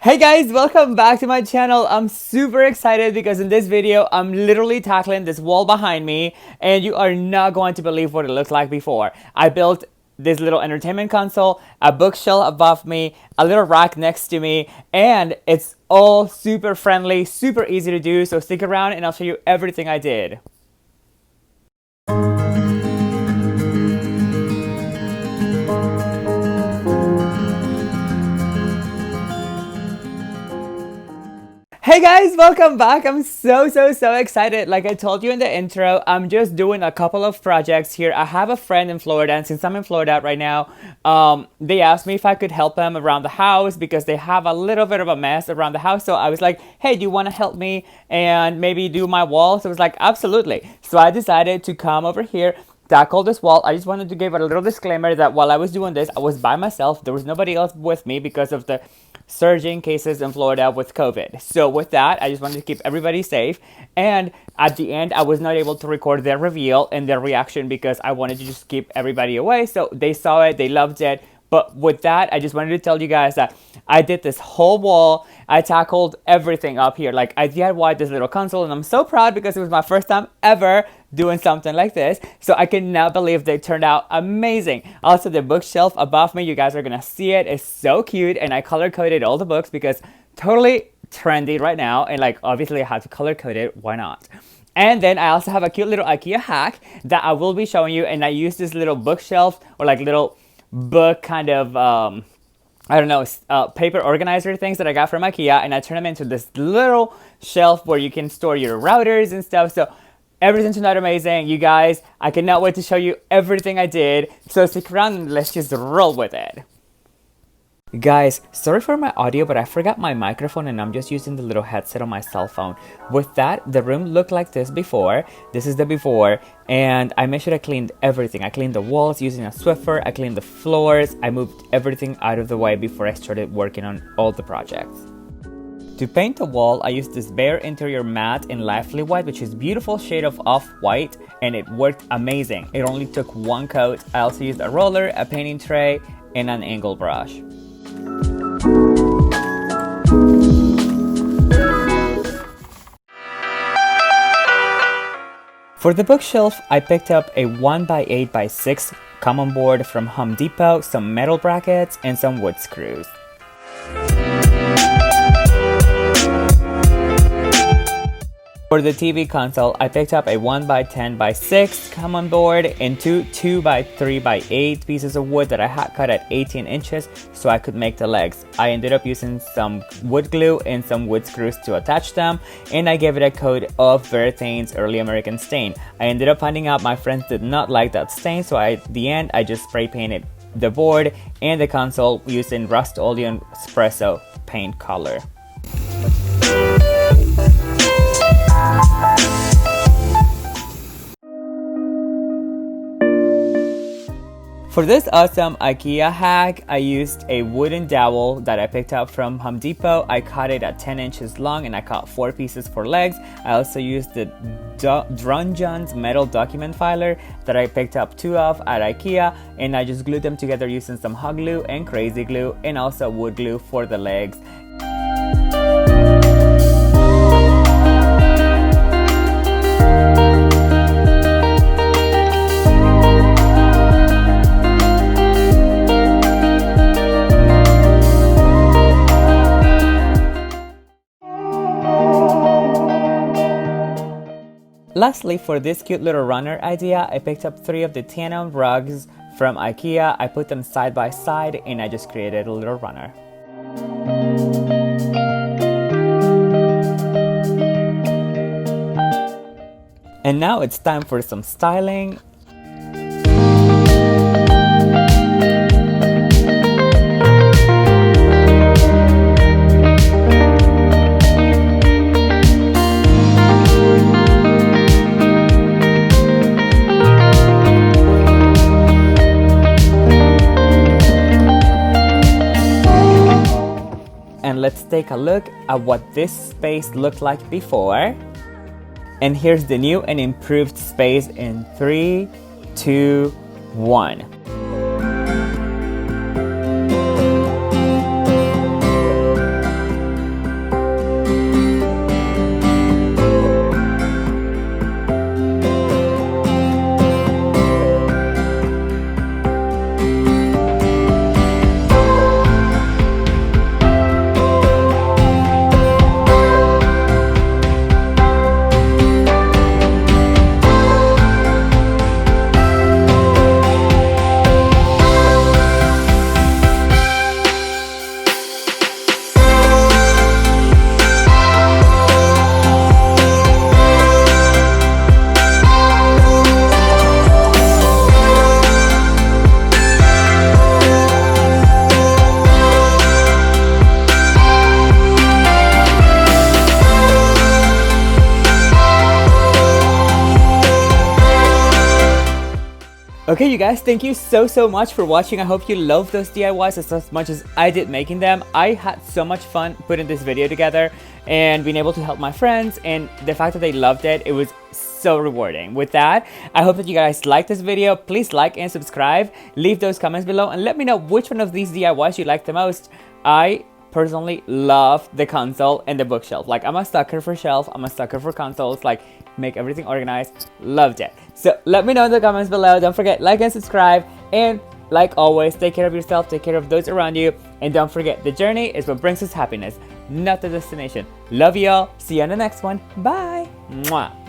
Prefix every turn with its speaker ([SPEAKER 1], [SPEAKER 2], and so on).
[SPEAKER 1] Hey guys, welcome back to my channel. I'm super excited because in this video, I'm literally tackling this wall behind me and you are not going to believe what it looked like before. I built this little entertainment console, a bookshelf above me, a little rack next to me, and it's all super friendly, super easy to do. So stick around and I'll show you everything I did. Hey guys, welcome back. I'm so excited. Like I told you in the intro, I'm just doing a couple of projects here. I have a friend in Florida, and since I'm in Florida right now, they asked me if I could help them around the house because they have a little bit of a mess around the house. So I was like, hey, do you want to help me and maybe do my wall? So I was like, absolutely. So I decided to come over here, tackle this wall. I just wanted to give a little disclaimer that while I was doing this, I was by myself. There was nobody else with me because of the surging cases in Florida with COVID. So with that, I just wanted to keep everybody safe. And at the end, I was not able to record their reveal and their reaction because I wanted to just keep everybody away. So they saw it, they loved it. But with that, I just wanted to tell you guys that I did this whole wall. I tackled everything up here. Like I DIY'd this little console and I'm so proud because it was my first time ever doing something like this. So I cannot believe they turned out amazing. Also, the bookshelf above me, you guys are gonna see it. It's so cute and I color coded all the books because totally trendy right now. And like obviously I had to color code it. Why not? And then I also have a cute little Ikea hack that I will be showing you. And I use this little bookshelf or like little book kind of I don't know, paper organizer things that I got from Ikea, and I turn them into this little shelf where you can store your routers and stuff. So everything turned out amazing, you guys. I cannot wait to show you everything I did. So stick around and let's just roll with it. Guys, sorry for my audio, but I forgot my microphone and I'm just using the little headset on my cell phone. With that, the room looked like this before. This is the before, and I made sure I cleaned everything. I cleaned the walls using a Swiffer, I cleaned the floors, I moved everything out of the way before I started working on all the projects. To paint the wall, I used this bare interior matte in Lively White, which is a beautiful shade of off-white, and it worked amazing. It only took one coat. I also used a roller, a painting tray, and an angle brush. For the bookshelf, I picked up a 1x8x6 common board from Home Depot, some metal brackets, and some wood screws. For the TV console, I picked up a 1x10x6 common board and two 2x3x8 pieces of wood that I had cut at 18 inches so I could make the legs. I ended up using some wood glue and some wood screws to attach them, and I gave it a coat of Verithane's Early American stain. I ended up finding out my friends did not like that stain, so at the end I just spray painted the board and the console using Rust-Oleum Espresso paint color. For this awesome Ikea hack, I used a wooden dowel that I picked up from Home Depot. I cut it at 10 inches long and I cut 4 pieces for legs. I also used the Dronjons metal document filer that I picked up 2 of at Ikea, and I just glued them together using some hot glue and crazy glue and also wood glue for the legs. Lastly, for this cute little runner idea, I picked up 3 of the Tanum rugs from Ikea. I put them side by side and I just created a little runner. And now it's time for some styling. And let's take a look at what this space looked like before. And here's the new and improved space in 3, 2, 1. Okay, you guys, thank you so much for watching. I hope you loved those DIYs as much as I did making them. I had so much fun putting this video together and being able to help my friends, and the fact that they loved it, it was so rewarding. With that, I hope that you guys liked this video. Please like and subscribe. Leave those comments below and let me know which one of these DIYs you like the most. I personally love the console and the bookshelf. Like, I'm a sucker for shelf, I'm a sucker for consoles, like make everything organized. Loved it. So let me know in the comments below. Don't forget, like and subscribe, and like always, take care of yourself, take care of those around you, and don't forget, the journey is what brings us happiness, not the destination. Love y'all. See you on the next one. Bye. Mwah.